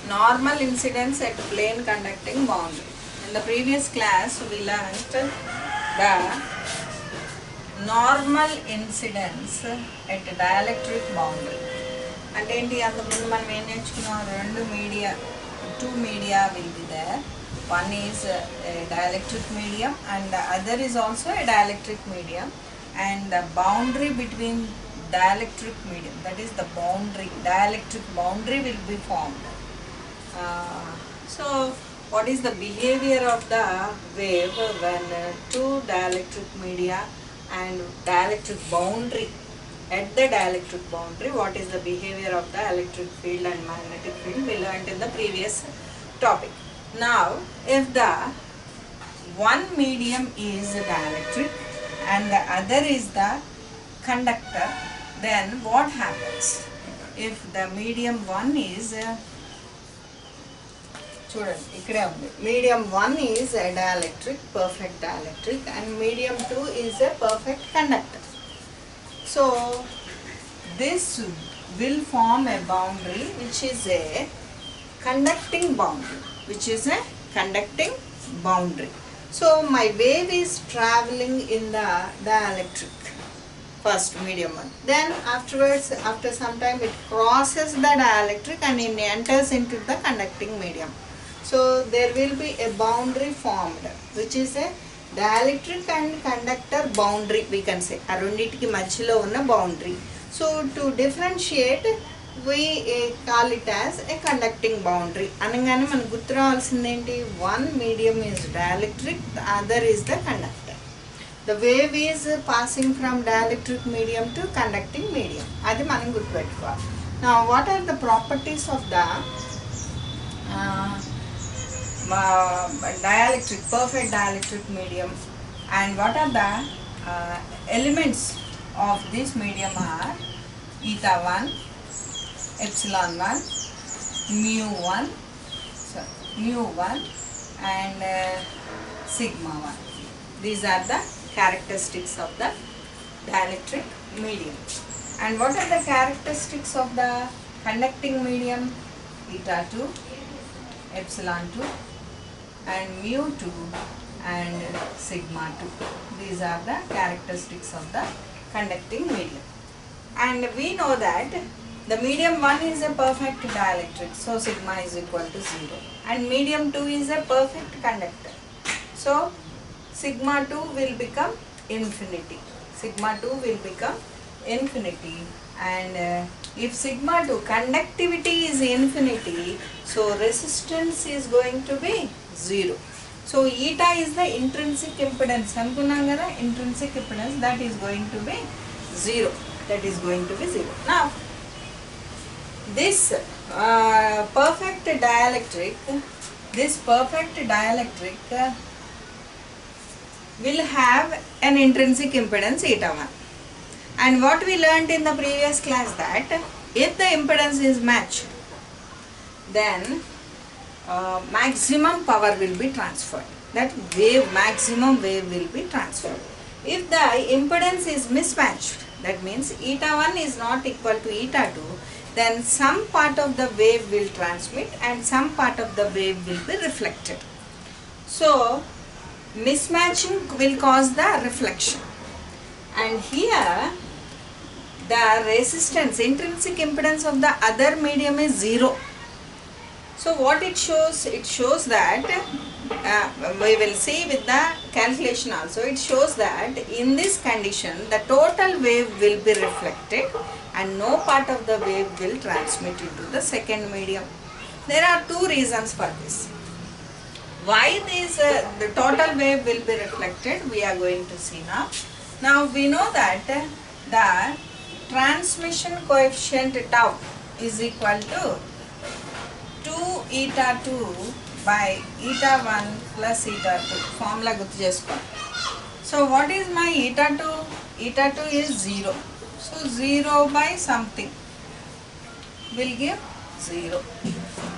normal incidence at plane conducting boundary. In the previous class we learnt the normal incidence at dielectric boundary. అంటే ఏంటి అంతకుముందు మనం ఏం నేర్చుకున్నాం two media will be there. One is a dielectric medium and the other is also a dielectric medium, and the boundary between dielectric medium, that is the dielectric boundary will be formed. So what is the behavior of the wave when two dielectric media and dielectric boundary, at the dielectric boundary, what is the behavior of the electric field and magnetic field we learnt in the previous topic. Now if the one medium is dielectric and the other is the conductor, then what happens? If the medium 1 is చూడండి ఇక్కడే ఉంది, medium 1 is a dielectric, perfect dielectric, and medium 2 is a perfect conductor. So this will form a boundary which is a conducting boundary, So my wave is traveling in the dielectric, first medium 1, then afterwards after some time it crosses the dielectric and it enters into the conducting medium. So there will be a boundary formed which is a dielectric and conductor boundary, we can say ఆ రెండిటికి మధ్యలో ఉన్న boundary. So to differentiate we call it as a conducting boundary. అనగానే మనకు గుర్తు రావాల్సింది ఏంటి, one medium is dielectric, the other is the conductor. The wave is passing from dielectric medium to conducting medium, అది మనం గుర్తుపెట్టుకోవాలి. Now what are the properties of the dielectric, perfect dielectric medium, and what are the elements of this medium are eta 1, epsilon 1, mu 1 and sigma 1. These are the characteristics of the dielectric medium. And what are the characteristics of the conducting medium? Eta 2, epsilon 2 and mu 2 and sigma 2. These are the characteristics of the conducting medium. And we know that the medium 1 is a perfect dielectric, so sigma is equal to 0, and medium 2 is a perfect conductor, so sigma 2 will become infinity. And if sigma 2 conductivity is infinity, so resistance is going to be 0. So eta is the intrinsic impedance, అనుకున్నాం కదా, intrinsic impedance, that is going to be 0. Now this perfect dielectric will have an intrinsic impedance eta 1. And what we learnt in the previous class, that if the impedance is matched, then maximum power will be transferred, that maximum wave will be transferred. If the impedance is mismatched, that means eta 1 is not equal to eta 2, then some part of the wave will transmit and some part of the wave will be reflected. So mismatching will cause the reflection, and here the resistance, intrinsic impedance of the other medium is 0. So what it shows that we will see with the calculation also, it shows that in this condition the total wave will be reflected and no part of the wave will transmit into the second medium. There are two reasons for this. Why the total wave will be reflected, we are going to see now. Now we know that the transmission coefficient tau is equal to 2 eta 2 by eta 1 plus eta 2. Formula గుర్తు చేసుకోండి. So what is my eta 2? Eta 2 is 0. So 0 by something will give 0.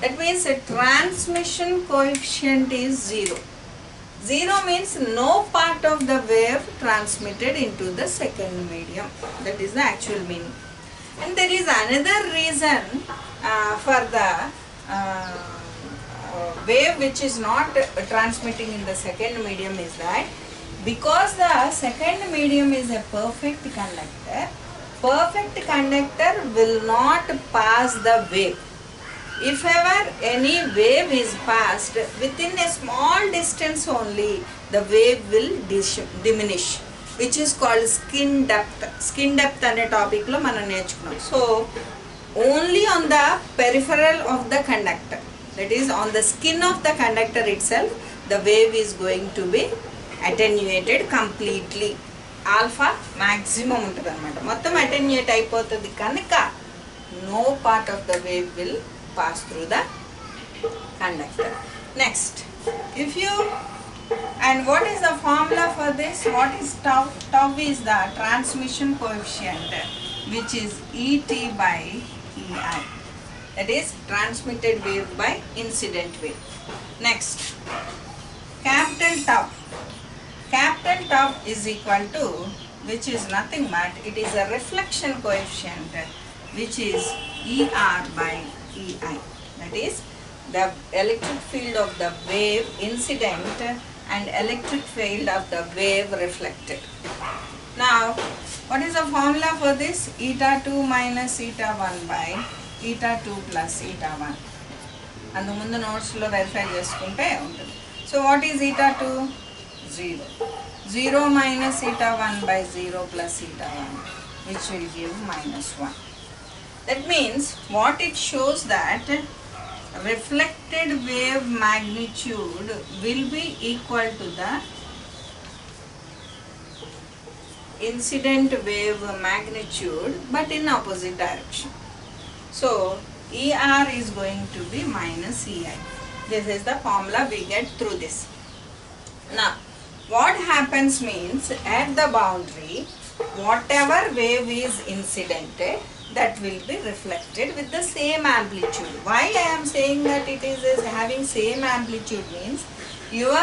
That means the transmission coefficient is 0. 0 means no part of the wave transmitted into the second medium. That is the actual meaning. And there is another reason for the wave which is not transmitting in the second medium is that because the second medium is a perfect conductor will not pass the wave. If ever any wave is passed within a small distance only, the wave will diminish, which is called skin depth. Skin depth ane topic lo మనం నేర్చుకున్నాం. So only on the peripheral of the conductor, that is on the skin of the conductor itself, the wave is going to be attenuated completely. Alpha maximum ఉంటుంది అనమాట, మొత్తం attenuate అయిపోతుంది కనుక no part of the wave will pass through the conductor. Next, if you, and what is the formula for this? What is tau? Tau is the transmission coefficient, which is ET by EI, that is transmitted wave by incident wave. Next, capital tau is equal to, which is nothing but it is a reflection coefficient, which is ER by EI, that is the electric field of the wave incident and electric field of the wave reflected. Now what is the formula for this? Eta 2 minus eta 1 by eta 2 plus eta 1. అందు ముందు నోట్స్లో verify చేసుకుంటే ఉంటుంది. So what is eta 2? 0 minus eta 1 by 0 plus eta 1, which will give minus 1. That means what it shows, that reflected wave magnitude will be equal to the incident wave magnitude but in opposite direction. So ER is going to be minus EI. This is the formula we get through this. Now what happens means, at the boundary whatever wave is incidented, that will be reflected with the same amplitude. Why I am saying that it is having same amplitude means, your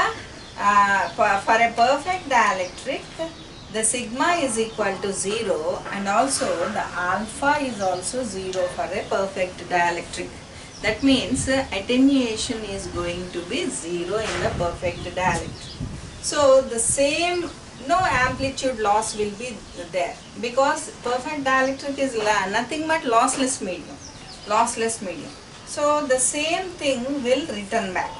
for a perfect dielectric, the sigma is equal to 0 and also the alpha is also 0 for a perfect dielectric. That means attenuation is going to be 0 in the perfect dielectric. So the same, no amplitude loss will be there, because perfect dielectric is nothing but lossless medium. So the same thing will return back.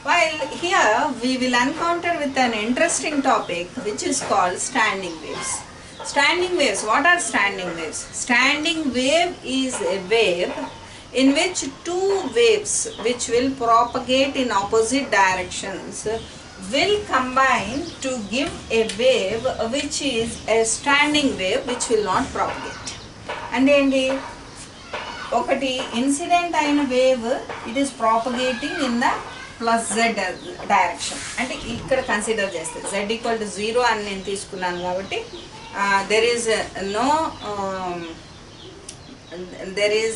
While here we will encounter with an interesting topic which is called standing waves. Standing waves, what are standing waves? Standing wave is a wave in which two waves which will propagate in opposite directions will combine to give a wave which is a standing wave which will not propagate. And ఏంటి, ఒకటి incident అయిన wave it is propagating in the plus Z direction, అంటే ఇక్కడ consider చేస్తే z equal to 0 అని నేను తీసుకున్నాను కాబట్టి there is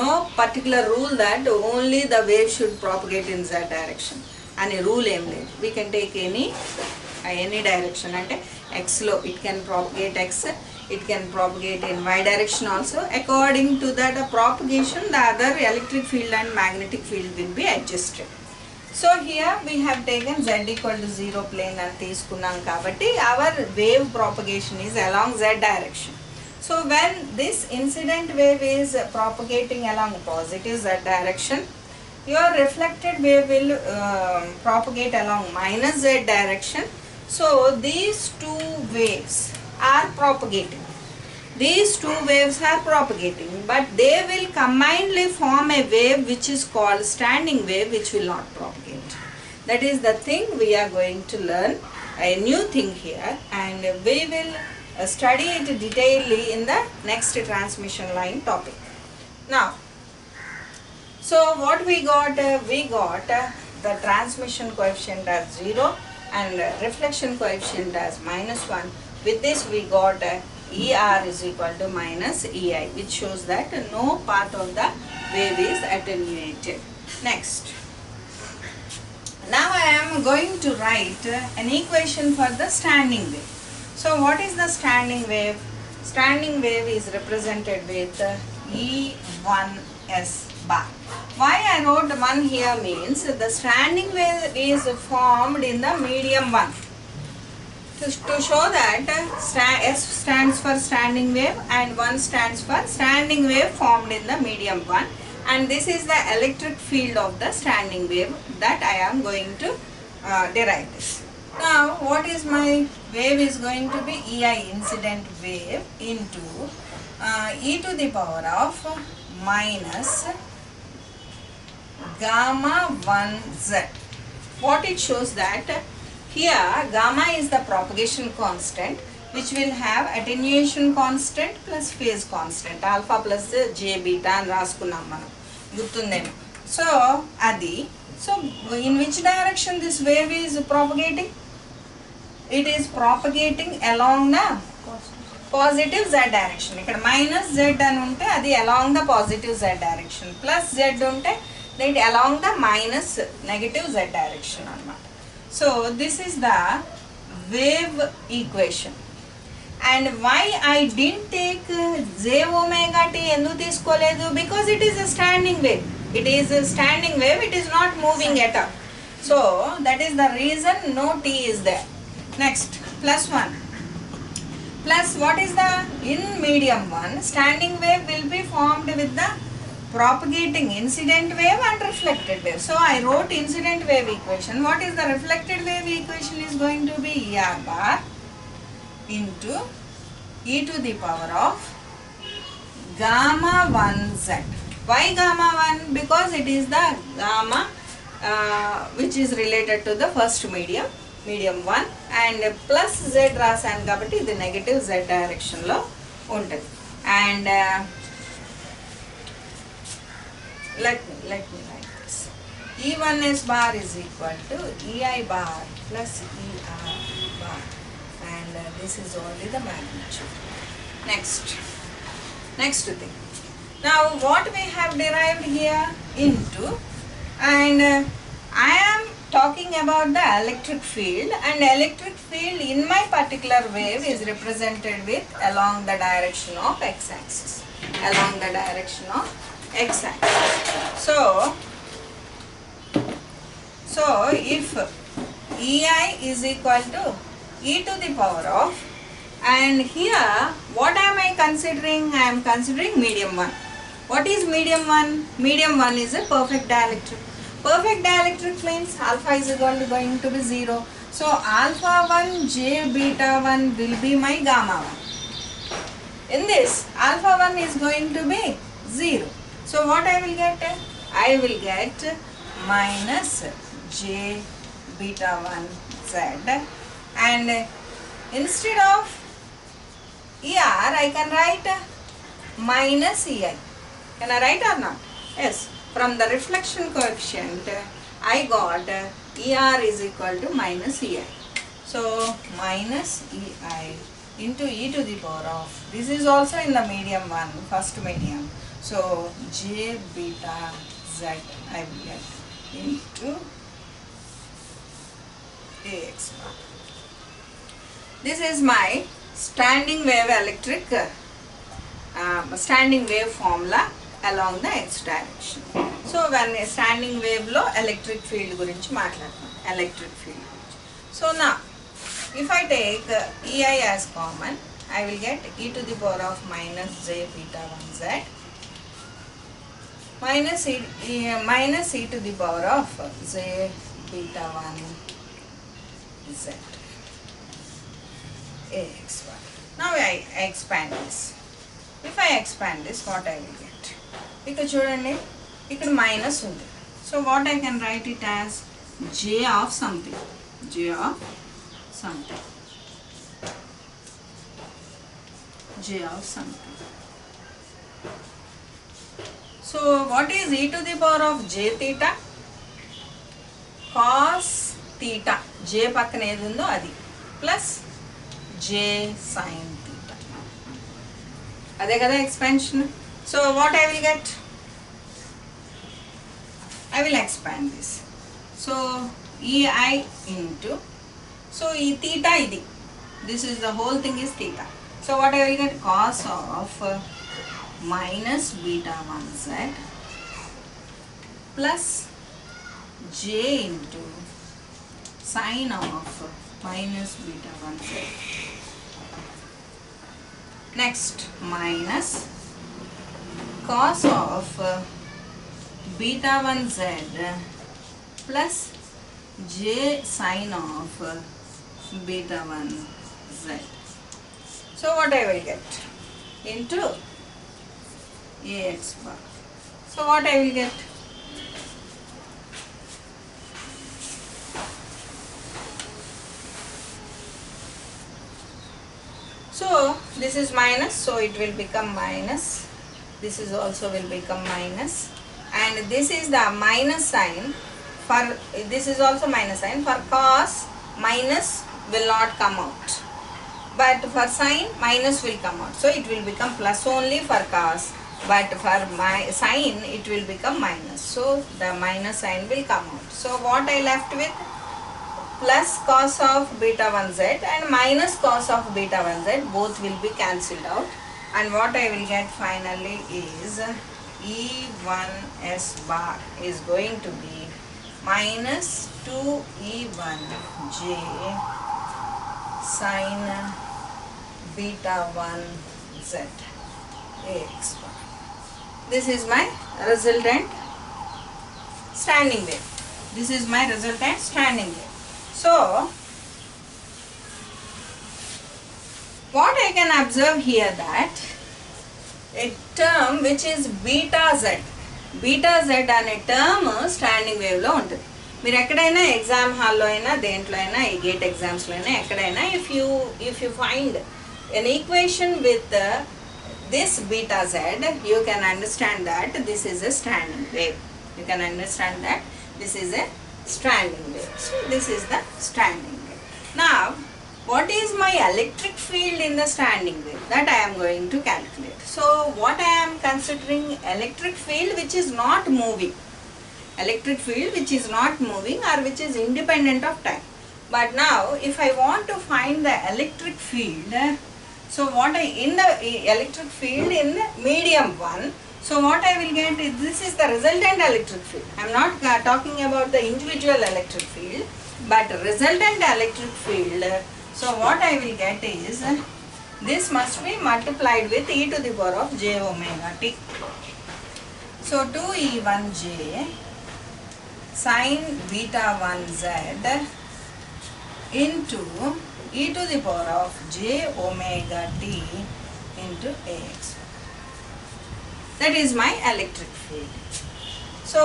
no particular rule that only the wave should propagate in z direction అనే రూల్ ఏం లేదు. We can take any direction, అంటే ఎక్స్లో it can propagate x, it can propagate in y direction also. According to that propagation, the other electric field and magnetic field will be adjusted. So here we have taken z equal to 0 plane and తీసుకున్నాం కాబట్టి our wave propagation is along z direction. So when this incident wave is propagating along positive z direction, your reflected wave will propagate along minus z direction. So these two waves are propagating. These two waves are propagating, but they will combinedly form a wave which is called standing wave, which will not propagate. That is the thing we are going to learn, a new thing here, and we will study it detailedly in the next transmission line topic. Now, so what we got the transmission coefficient as 0 and reflection coefficient as -1. With this we got ER is equal to minus EI, which shows that no part of the wave is attenuated. Next, now I am going to write an equation for the standing wave. So what is the standing wave? Standing wave is represented with E1S bar. Why I wrote 1 here means the standing wave is formed in the medium 1. To show that S stands for standing wave and 1 stands for standing wave formed in the medium 1, and this is the electric field of the standing wave that I am going to derive this. Now what is my wave is going to be EI, incident wave, into e to the power of minus gamma 1z. What it shows that here gamma is the propagation constant, which will have attenuation constant plus phase constant, alpha plus j beta and raskunnam manam gurtundemo. So adi, so in which direction this wave is propagating? It is propagating along the positive z direction. Ikkada minus z అని ఉంటే అది along the positive z direction, plus z ఉంటే that along the minus negative z direction అన్నమాట. So this is the wave equation. And why I didn't take j omega t endu తీసుకోలేదు? Because it is a standing wave. It is a standing wave, it is not moving at all. So that is the reason no t is there. Next, plus 1. Plus what is the, in medium 1, standing wave will be formed with the propagating incident wave and reflected wave. So I wrote incident wave equation. What is the reflected wave equation is going to be ER bar into e to the power of gamma 1z. Why gamma 1? Because it is the gamma which is related to the first medium 1, and plus z రాసాను కాబట్టి ఇది negative z direction లో ఉంటుంది. And let me write this. E1s bar is equal to EI bar plus ER bar, and this is only the magnitude. Next thing. Now what we have derived here into, and I am talking about the electric field, and electric field in my particular wave is represented with along the direction of x-axis, along the direction of x-axis. So if EI is equal to e to the power of, and here what am I considering? I am considering medium 1. What is medium 1? Medium 1 is a perfect dielectric. Perfect dielectric means alpha is going to be 0. So alpha 1 j beta 1 will be my gamma 1. In this, alpha 1 is going to be 0. So what I will get? I will get minus j beta 1 z, and instead of ER I can write minus EI. Can I write or not? Yes. From the reflection coefficient I got ER is equal to minus EI. So minus EI into e to the power of, this is also in the medium 1, first medium. So j beta z I will get into AX bar. This is my standing wave electric standing wave formula along the x direction. So when standing wave lo electric field gurinchi maatladunam, electric field gurinchi. So now if I take EI as common, I will get e to the power of minus j beta 1z minus e to the power of j beta 1z AX bar. Now I expand this. If I expand this, what I will get? ఇక్కడ చూడండి, ఇక్కడ minus ఉంది. So what I can write it as j of something. So what is e to the power of j theta? Cos theta. J పక్కన ఏది ఉందో అది plus j sin theta. అదే కదా expansion. So what I will get? I will expand this. So EI into, so e theta idi, this is the whole thing is theta. So what I will get? Cos of minus beta 1z plus j into sine of minus beta 1 z. Next, minus cos of beta 1 z plus j sine of beta 1 z. So what I will get? Into ax bar. So what I will get? So this is minus, so it will become minus. This is also will become minus, and this is the minus sign for, this is also minus sign for cos. Minus will not come out, but for sine minus will come out, so it will become plus only for cos, but for my sine it will become minus, so the minus sign will come out. So what I left with? Plus cos of beta 1 z and minus cos of beta 1 z, both will be cancelled out, and what I will get finally is E1s bar is going to be minus 2E1j sine beta 1 z ax bar. This is my resultant standing wave. This is my resultant standing wave. So, what I can observe here that a term which is beta z అనే term standing wave లో ఉంటుంది. మీరు ఎక్కడైనా exam హాల్లో అయినా దేంట్లో అయినా ఈ గేట్ ఎగ్జామ్స్లో అయినా ఎక్కడైనా if you find an equation with this beta z, you can understand that this is a standing wave. You can understand that this is a standing wave. So this is the standing wave. Now what is my electric field in the standing wave? That I am going to calculate. So what I am considering, electric field which is not moving. Electric field which is not moving or which is independent of time. But now if I want to find the electric field, so what in the electric field in the medium 1, so what I will get is, this is the resultant electric field. I am not talking about the individual electric field, but resultant electric field. So what I will get is, this must be multiplied with e to the power of j omega t. So 2e1j sine beta 1 z into e to the power of j omega t into ax. That is my electric field. So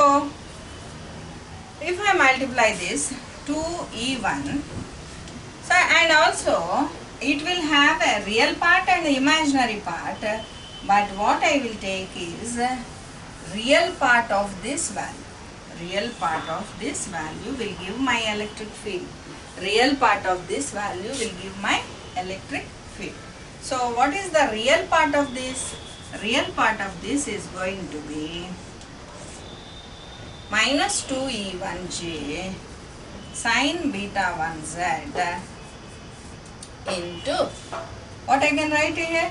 if I multiply this 2e1, so and also it will have a real part and imaginary part, but what I will take is real part of this value. Real part of this value will give my electric field. Real part of this value will give my electric field. So what is the real part of this? Real part of this is going to be minus 2e1j sine beta 1 z into, what I can write here?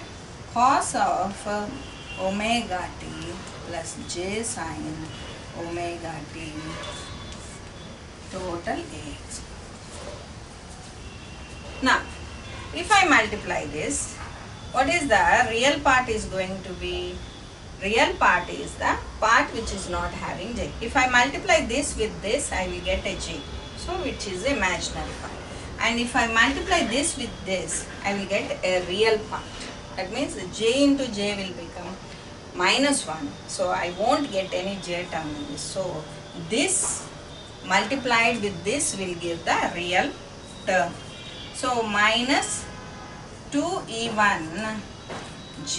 Cos of omega t plus j sine omega t total ax. Now, if I multiply this, what is the real part is going to be? Real part is the part which is not having j. If I multiply this with this, I will get a j, so which is imaginary part. And if I multiply this with this, I will get a real part. That means the j into j will become minus 1. So I won't get any j term in this. So this multiplied with this will give the real term. So minus 2e1j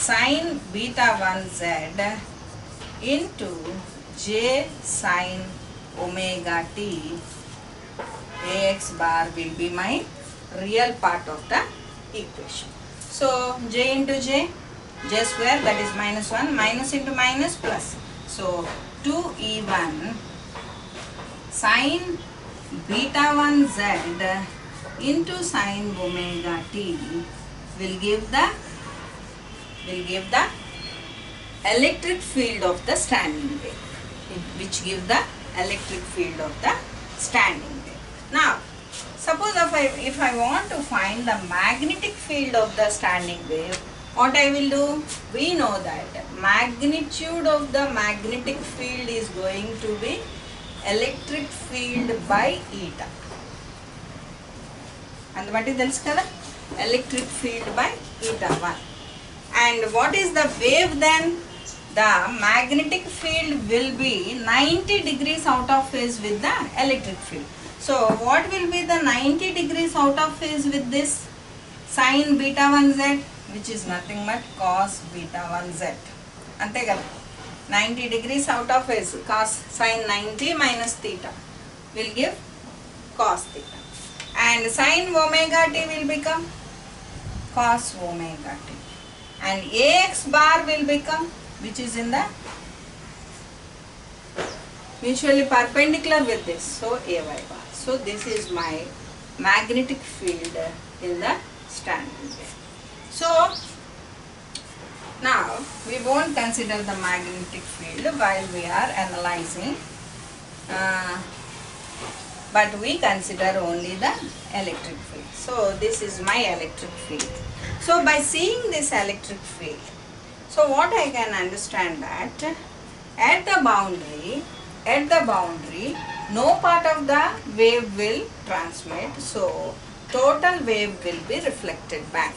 sine beta 1 z into j sine omega t ax bar will be my real part of the equation. So j into j square, that is minus 1, minus into minus plus. So 2e1 sine beta 1 z into sine omega t will give the electric field of the standing wave. which give the electric field of the standing wave. Now, suppose if I want to find the magnetic field of the standing wave, what I will do? We know that magnitude of the magnetic field is going to be electric field by eta. And what is తెలుసు కదా? Electric field by eta 1. And what is the wave then? The magnetic field will be 90 degrees out of phase with the electric field. So what will be the 90 degrees out of phase with this? Sin beta 1 z, which is nothing but cos beta 1 z. Ante kada? 90 degrees out of phase, cos sin 90 minus theta will give cos theta. And sin omega t will become cos omega t. And ax bar will become, which is in the mutually perpendicular with this, so ay bar. So this is my magnetic field in the standing wave. So now we won't consider the magnetic field while we are analyzing, but we consider only the electric field. So this is my electric field. So by seeing this electric field, so what I can understand that at the boundary, no part of the wave will transmit. So total wave will be reflected back.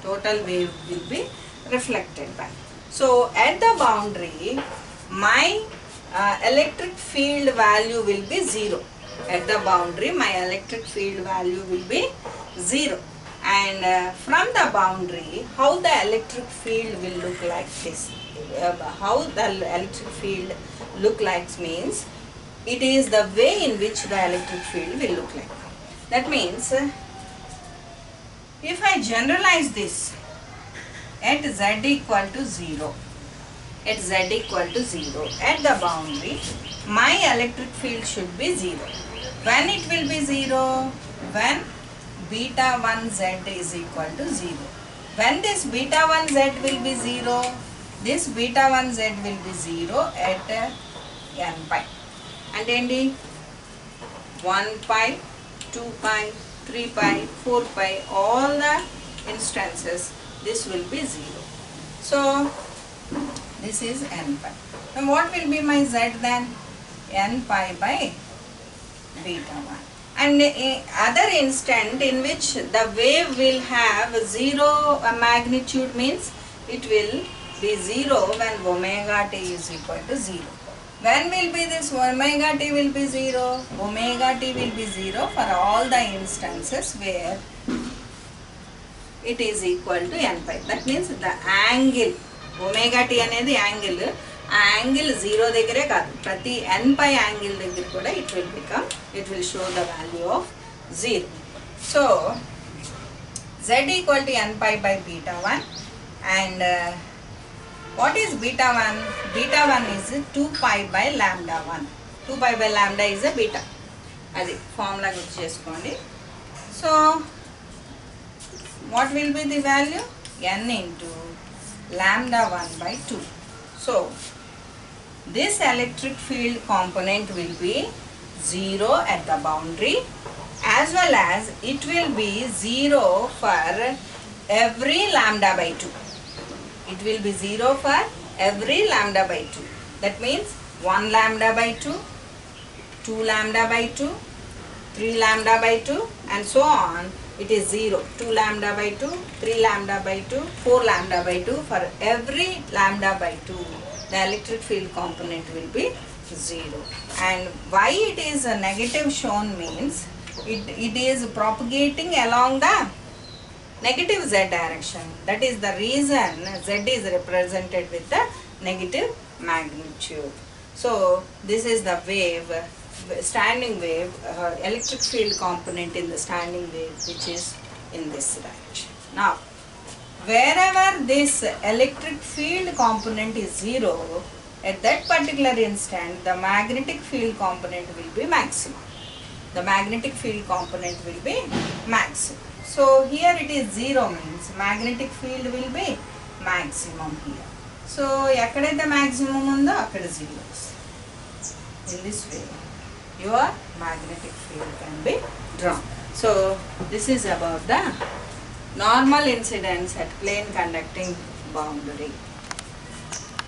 Total wave will be reflected back. So at the boundary, my electric field value will be 0. At the boundary, my electric field value will be 0. And from the boundary, how the electric field will look like this? How the electric field look like means, it is the way in which the electric field will look like. That means, if I generalize this at z equal to 0, at the boundary, my electric field should be 0. When it will be 0? When beta 1 z is equal to 0. When this beta 1 z will be 0, this beta 1 z will be 0 at n pi. And endi 1 pi, 2 pi, 3 pi, 4 pi, all the instances, this will be 0. So this is n pi. And what will be my z then? N pi by beta 1. And other instant in which the wave will have 0 magnitude means it will be 0 when omega t is equal to 0. When will be this omega t will be 0? Omega t will be 0 for all the instances where it is equal to n pi. That means the angle, omega t anedi angle, angle 0 దగ్గరే కాదు, ప్రతి n pi angle దగ్గర కూడా it will show the value of 0. So z equal to n pi by beta 1. And what is beta 1? Beta 1 is 2 pi by lambda 1. 2 pi by lambda is a beta. అది formula గుర్తు చేసుకోండి. So what will be the value? N into lambda 1 by 2. So this electric field component will be 0 at the boundary, as well as it will be 0 for every lambda by 2. It will be 0 for every lambda by 2. That means 1 lambda by 2, 2 lambda by 2, 3 lambda by 2, and so on. It is 0. 2 lambda by 2, 3 lambda by 2, 4 lambda by 2. For every lambda by 2, the electric field component will be 0. And why it is a negative shown means it is propagating along the negative z direction. That is the reason z is represented with the negative magnitude. So this is the wave, standing wave, electric field component in the standing wave, which is in this direction. Now wherever this electric field component is 0, at that particular instant the magnetic field component will be maximum. The magnetic field component will be maximum. So here it is 0 means magnetic field will be maximum here. So ekkadaithe maximum undo akkada 0. in this way, your magnetic field can be drawn. So this is about the normal incidence at plane conducting boundary.